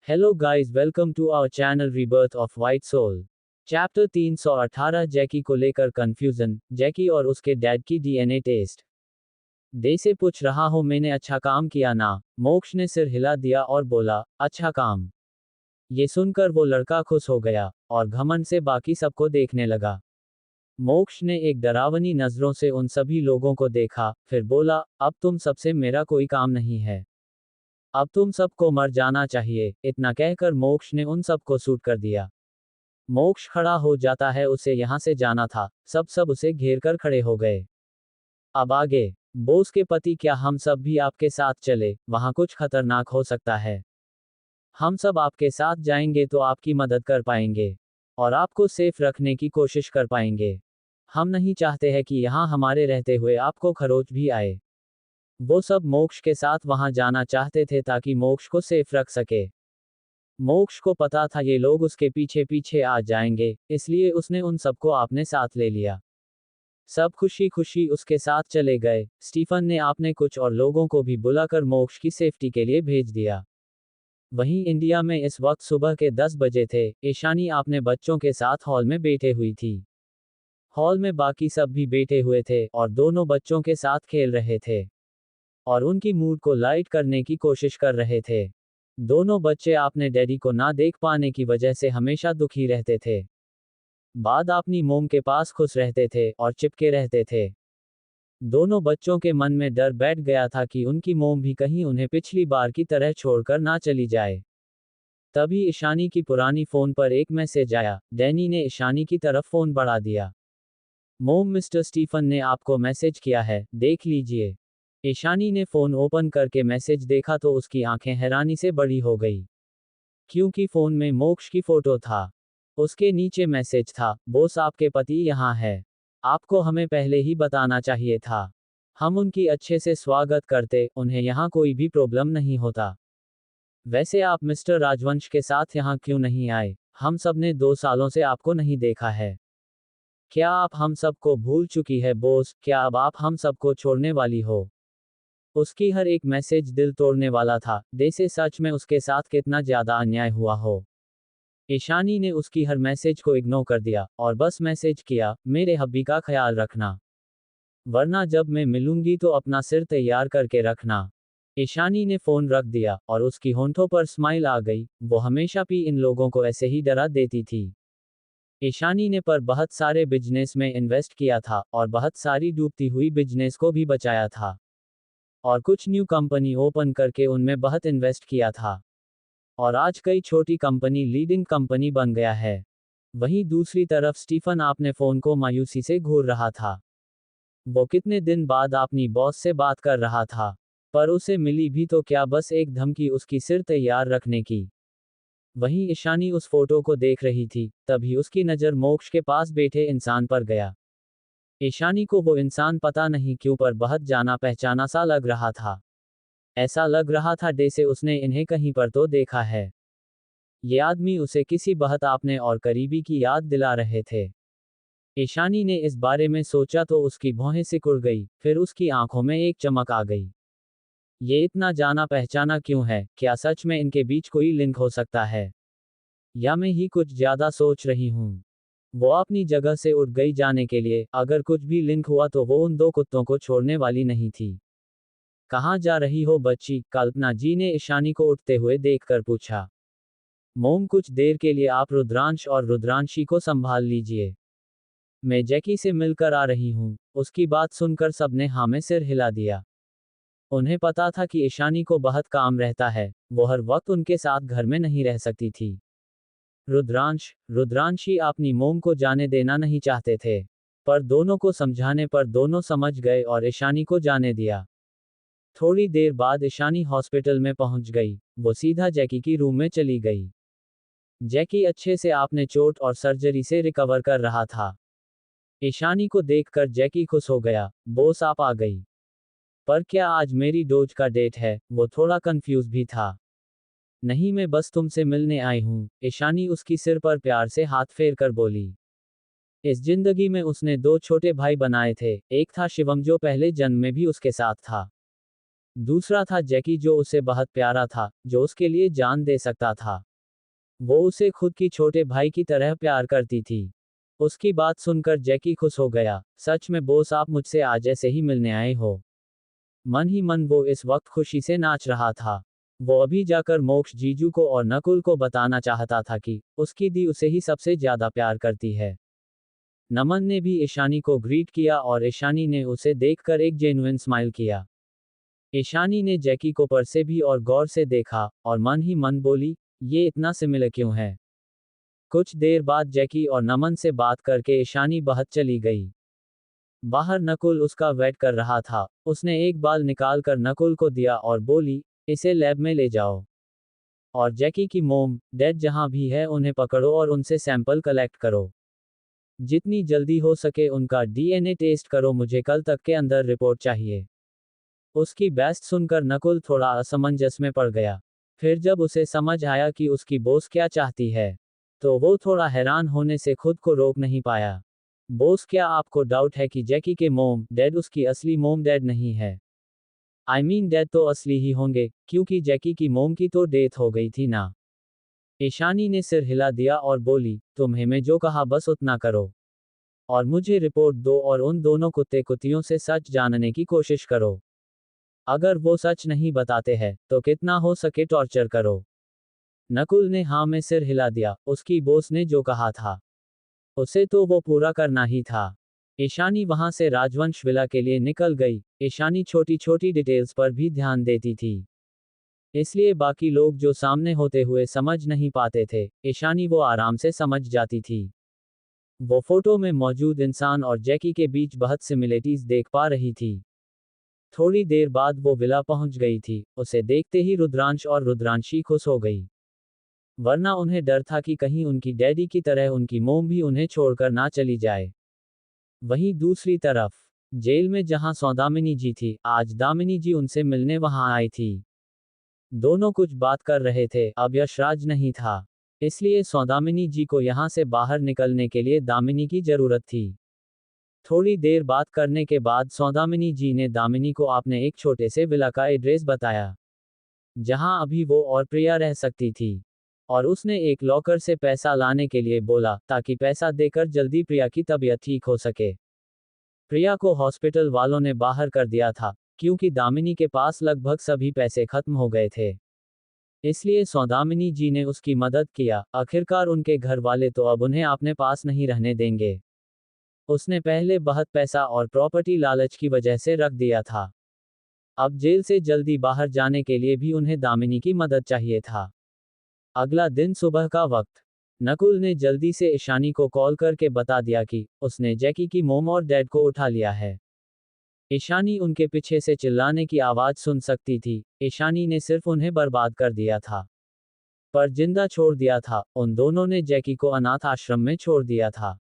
Hello guys, welcome to our channel Rebirth of White Soul। Chapter 318 जैकी को लेकर confusion, जैकी और उसके डैड की डीएनए टेस्ट। डे से पूछ रहा हूं मैंने अच्छा काम किया ना। मोक्ष ने सिर हिला दिया और बोला, अच्छा काम। ये सुनकर वो लड़का खुश हो गया और घमंड से बाकी सबको देखने लगा। मोक्ष ने एक डरावनी नजरों से उन सभी लोगों को देखा, फिर बोला, अब तुम सबसे मेरा कोई काम नहीं है। अब तुम सबको मर जाना चाहिए। इतना कहकर मोक्ष ने उन सबको शूट कर दिया। मोक्ष खड़ा हो जाता है, उसे यहां से जाना था। सब उसे घेर कर खड़े हो गए। अब आगे। बोस के पति, क्या हम सब भी आपके साथ चले? वहां कुछ खतरनाक हो सकता है। हम सब आपके साथ जाएंगे तो आपकी मदद कर पाएंगे और आपको सेफ रखने की कोशिश कर पाएंगे। हम नहीं चाहते हैं कि यहां हमारे रहते हुए आपको खरोच भी आए। वो सब मोक्ष के साथ वहां जाना चाहते थे ताकि मोक्ष को सेफ रख सके। मोक्ष को पता था ये लोग उसके पीछे पीछे आ जाएंगे, इसलिए उसने उन सबको अपने साथ ले लिया। सब खुशी खुशी उसके साथ चले गए। स्टीफन ने आपने कुछ और लोगों को भी बुलाकर मोक्ष की सेफ्टी के लिए भेज दिया। वहीं इंडिया में इस वक्त सुबह के 10 बजे थे। ईशानी आपने बच्चों के साथ हॉल में बैठे हुई थी। हॉल में बाकी सब भी बैठे हुए थे और दोनों बच्चों के साथ खेल रहे थे और उनकी मूड को लाइट करने की कोशिश कर रहे थे। दोनों बच्चे आपने डैडी को ना देख पाने की वजह से हमेशा दुखी रहते थे। बाद अपनी मोम के पास खुश रहते थे और चिपके रहते थे। दोनों बच्चों के मन में डर बैठ गया था कि उनकी मोम भी कहीं उन्हें पिछली बार की तरह छोड़कर ना चली जाए। तभी ईशानी की पुरानी फोन पर एक मैसेज आया। डैनी ने ईशानी की तरफ फोन बढ़ा दिया। मोम, मिस्टर स्टीफन ने आपको मैसेज किया है, देख लीजिए। ईशानी ने फोन ओपन करके मैसेज देखा तो उसकी आंखें हैरानी से बड़ी हो गई, क्योंकि फोन में मोक्ष की फोटो था। उसके नीचे मैसेज था, बोस आपके पति यहाँ है। आपको हमें पहले ही बताना चाहिए था। हम उनकी अच्छे से स्वागत करते, उन्हें यहाँ कोई भी प्रॉब्लम नहीं होता। वैसे आप मिस्टर राजवंश के साथ यहाँ क्यों नहीं आए? हम सब ने 2 सालों से आपको नहीं देखा है। क्या आप हम सबको भूल चुकी है बोस? क्या अब आप हम सबको छोड़ने वाली हो? उसकी हर एक मैसेज दिल तोड़ने वाला था। जैसे सच में उसके साथ कितना ज्यादा अन्याय हुआ हो। ईशानी ने उसकी हर मैसेज को इग्नोर कर दिया और बस मैसेज किया, मेरे हब्बी का ख्याल रखना, वरना जब मैं मिलूंगी तो अपना सिर तैयार करके रखना। ईशानी ने फोन रख दिया और उसकी होंठों पर स्माइल आ गई। वो हमेशा भी इन लोगों को ऐसे ही डरा देती थी। ईशानी ने पर बहुत सारे बिजनेस में इन्वेस्ट किया था और बहुत सारी डूबती हुई बिजनेस को भी बचाया था और कुछ न्यू कंपनी ओपन करके उनमें बहुत इन्वेस्ट किया था और आज कई छोटी कंपनी लीडिंग कंपनी बन गया है। वहीं दूसरी तरफ स्टीफन आपने फोन को मायूसी से घूर रहा था। वो कितने दिन बाद अपनी बॉस से बात कर रहा था, पर उसे मिली भी तो क्या, बस एक धमकी उसकी सिर तैयार रखने की। वहीं ईशानी उस फोटो को देख रही थी, तभी उसकी नज़र मोक्ष के पास बैठे इंसान पर गया। ईशानी को वो इंसान पता नहीं क्यों पर बहुत जाना पहचाना सा लग रहा था। ऐसा लग रहा था जैसे उसने इन्हें कहीं पर तो देखा है। ये आदमी उसे किसी बहुत आपने और करीबी की याद दिला रहे थे। ईशानी ने इस बारे में सोचा तो उसकी भौहें सिकुड़ गई, फिर उसकी आंखों में एक चमक आ गई। ये इतना जाना पहचाना क्यों है? क्या सच में इनके बीच कोई लिंक हो सकता है? या मैं ही कुछ ज्यादा सोच रही हूँ? वो अपनी जगह से उठ गई जाने के लिए। अगर कुछ भी लिंक हुआ तो वो उन 2 कुत्तों को छोड़ने वाली नहीं थी। कहाँ जा रही हो बच्ची? कल्पना जी ने ईशानी को उठते हुए देखकर पूछा। मोम, कुछ देर के लिए आप रुद्रांश और रुद्रांशी को संभाल लीजिए। मैं जैकी से मिलकर आ रही हूँ। उसकी बात सुनकर सबने हाँ में सिर हिला दिया। उन्हें पता था कि ईशानी को बहुत काम रहता है, वो हर वक्त उनके साथ घर में नहीं रह सकती थी। रुद्रांशी अपनी मोम को जाने देना नहीं चाहते थे, पर दोनों को समझाने पर दोनों समझ गए और ईशानी को जाने दिया। थोड़ी देर बाद ईशानी हॉस्पिटल में पहुंच गई। वो सीधा जैकी की रूम में चली गई। जैकी अच्छे से आपने चोट और सर्जरी से रिकवर कर रहा था। ईशानी को देखकर जैकी खुश हो गया। बोस, आप आ गई। पर क्या आज मेरी डोज का डेट है? वो थोड़ा कंफ्यूज भी था। नहीं, मैं बस तुमसे मिलने आई हूँ। ईशानी उसकी सिर पर प्यार से हाथ फेर कर बोली। इस जिंदगी में उसने 2 छोटे भाई बनाए थे। एक था शिवम जो पहले जन्म में भी उसके साथ था। दूसरा था जैकी, जो उसे बहुत प्यारा था, जो उसके लिए जान दे सकता था। वो उसे खुद की छोटे भाई की तरह प्यार करती थी। उसकी बात सुनकर जैकी खुश हो गया। सच में बॉस, आप मुझसे आज ऐसे ही मिलने आए हो? मन ही मन वो इस वक्त खुशी से नाच रहा था। वो अभी जाकर मोक्ष, जीजू को और नकुल को बताना चाहता था कि उसकी दी उसे ही सबसे ज्यादा प्यार करती है। नमन ने भी ईशानी को ग्रीट किया और ईशानी ने उसे देखकर एक जेन्युइन स्माइल किया। ईशानी ने जैकी को पर से भी और गौर से देखा और मन ही मन बोली, ये इतना सिमिलर क्यों है? कुछ देर बाद जैकी और नमन से बात करके ईशानी बाहर चली गई। बाहर नकुल उसका वेट कर रहा था। उसने एक बाल निकाल कर नकुल को दिया और बोली, इसे लैब में ले जाओ। और जैकी की मोम, डैड जहां भी है उन्हें पकड़ो और उनसे सैंपल कलेक्ट करो। जितनी जल्दी हो सके उनका डीएनए टेस्ट करो, मुझे कल तक के अंदर रिपोर्ट चाहिए। उसकी बेस्ट सुनकर नकुल थोड़ा असमंजस में पड़ गया। फिर जब उसे समझ आया कि उसकी बॉस क्या चाहती है, तो वो थोड़ा हैरान होने से खुद को रोक नहीं पाया। बॉस, क्या आपको डाउट है कि जैकी के मोम डैड उसकी असली मोम डैड नहीं है? आई मीन डैड तो असली ही होंगे, क्योंकि जैकी की मोम की तो डेथ हो गई थी ना। ईशानी ने सिर हिला दिया और बोली, तुम्हें मैं जो कहा बस उतना करो। और मुझे रिपोर्ट दो और उन दोनों कुत्ते कुत्तियों से सच जानने की कोशिश करो। अगर वो सच नहीं बताते हैं, तो कितना हो सके टॉर्चर करो। नकुल ने हाँ में सिर हिला दिया। उसकी बॉस ने जो कहा था, उसे तो वो पूरा करना ही था। ईशानी वहां से राजवंश विला के लिए निकल गई। ईशानी छोटी छोटी डिटेल्स पर भी ध्यान देती थी, इसलिए बाकी लोग जो सामने होते हुए समझ नहीं पाते थे, ईशानी वो आराम से समझ जाती थी। वो फोटो में मौजूद इंसान और जैकी के बीच बहुत सिमिलरिटीज देख पा रही थी। थोड़ी देर बाद वो विला पहुंच गई थी। उसे देखते ही रुद्रांश और रुद्रांशी खुश हो गई, वरना उन्हें डर था कि कहीं उनकी डैडी की तरह उनकी मोम भी उन्हें छोड़कर ना चली जाए। वहीं दूसरी तरफ जेल में जहां सौदामिनी जी थी, आज दामिनी जी उनसे मिलने वहां आई थी। दोनों कुछ बात कर रहे थे। अब यशराज नहीं था, इसलिए सौदामिनी जी को यहां से बाहर निकलने के लिए दामिनी की जरूरत थी। थोड़ी देर बात करने के बाद सौदामिनी जी ने दामिनी को आपने एक छोटे से विला का एड्रेस बताया, जहां अभी वो और प्रिया रह सकती थी। और उसने एक लॉकर से पैसा लाने के लिए बोला, ताकि पैसा देकर जल्दी प्रिया की तबीयत ठीक हो सके। प्रिया को हॉस्पिटल वालों ने बाहर कर दिया था, क्योंकि दामिनी के पास लगभग सभी पैसे खत्म हो गए थे। इसलिए सौदामिनी जी ने उसकी मदद किया। आखिरकार उनके घर वाले तो अब उन्हें अपने पास नहीं रहने देंगे। उसने पहले बहुत पैसा और प्रॉपर्टी लालच की वजह से रख दिया था। अब जेल से जल्दी बाहर जाने के लिए भी उन्हें दामिनी की मदद चाहिए था। अगला दिन सुबह का वक्त। नकुल ने जल्दी से ईशानी को कॉल करके बता दिया कि उसने जैकी की मोम और डैड को उठा लिया है। ईशानी उनके पीछे से चिल्लाने की आवाज सुन सकती थी। ईशानी ने सिर्फ उन्हें बर्बाद कर दिया था, पर जिंदा छोड़ दिया था। उन दोनों ने जैकी को अनाथ आश्रम में छोड़ दिया था।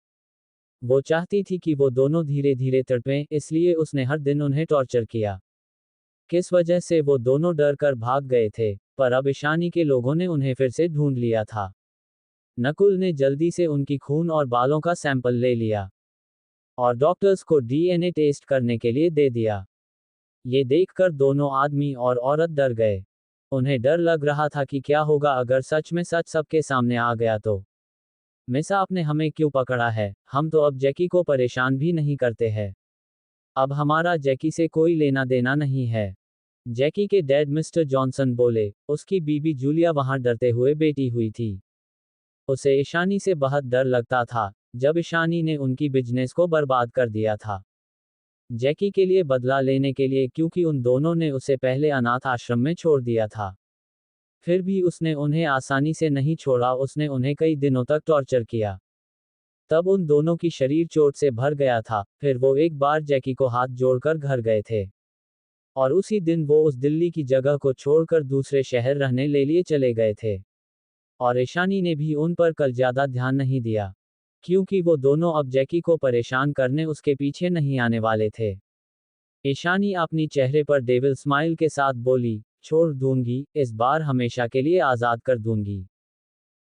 वो चाहती थी कि वो दोनों धीरे धीरे तड़पें, इसलिए उसने हर दिन उन्हें टॉर्चर किया। किस वजह से वो दोनों डर कर भाग गए थे, पर अब ईशानी के लोगों ने उन्हें फिर से ढूंढ लिया था। नकुल ने जल्दी से उनकी खून और बालों का सैंपल ले लिया और डॉक्टर्स को डीएनए टेस्ट करने के लिए दे दिया। ये देखकर दोनों आदमी और औरत डर गए। उन्हें डर लग रहा था कि क्या होगा अगर सच में सच सबके सामने आ गया तो। मिस, आपने हमें क्यों पकड़ा है? हम तो अब जैकी को परेशान भी नहीं करते हैं। अब हमारा जैकी से कोई लेना देना नहीं है। जैकी के डैड मिस्टर जॉनसन बोले। उसकी बीबी जूलिया वहां डरते हुए बैठी हुई थी। उसे ईशानी से बहुत डर लगता था, जब ईशानी ने उनकी बिजनेस को बर्बाद कर दिया था। जैकी के लिए बदला लेने के लिए, क्योंकि उन दोनों ने उसे पहले अनाथ आश्रम में छोड़ दिया था। फिर भी उसने उन्हें आसानी से नहीं छोड़ा, उसने उन्हें कई दिनों तक टॉर्चर किया। तब उन दोनों की शरीर चोट से भर गया था। फिर वो एक बार जैकी को हाथ जोड़कर घर गए थे। और उसी दिन वो उस दिल्ली की जगह को छोड़कर दूसरे शहर रहने ले लिए चले गए थे। और ईशानी ने भी उन पर कल ज्यादा ध्यान नहीं दिया, क्योंकि वो दोनों अब जैकी को परेशान करने उसके पीछे नहीं आने वाले थे। ईशानी अपनी चेहरे पर डेविल स्माइल के साथ बोली, छोड़ दूंगी, इस बार हमेशा के लिए आजाद कर दूंगी।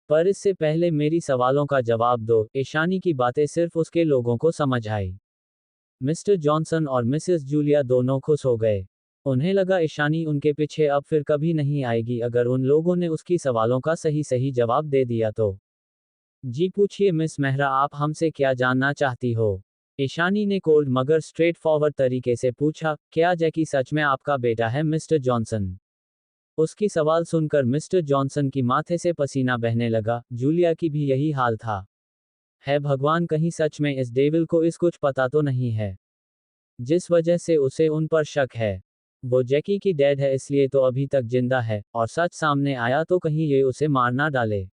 पर इससे पहले मेरी सवालों का जवाब दो। ईशानी की बातें सिर्फ उसके लोगों को समझ आई। मिस्टर जॉनसन और मिसेस जूलिया दोनों खुश हो गए। उन्हें लगा ईशानी उनके पीछे अब फिर कभी नहीं आएगी अगर उन लोगों ने उसकी सवालों का सही सही जवाब दे दिया तो। जी पूछिए मिस मेहरा, आप हमसे क्या जानना चाहती हो? ईशानी ने कोल्ड मगर स्ट्रेट फॉरवर्ड तरीके से पूछा, क्या जैकी सच में आपका बेटा है मिस्टर जॉनसन? उसकी सवाल सुनकर मिस्टर जॉनसन की माथे से पसीना बहने लगा, जूलिया की भी यही हाल था। है भगवान, कहीं सच में इस डेविल को इस कुछ पता तो नहीं है जिस वजह से उसे उन पर शक है। वो जैकी की डैड है इसलिए तो अभी तक जिंदा है, और सच सामने आया तो कहीं ये उसे मार ना डाले।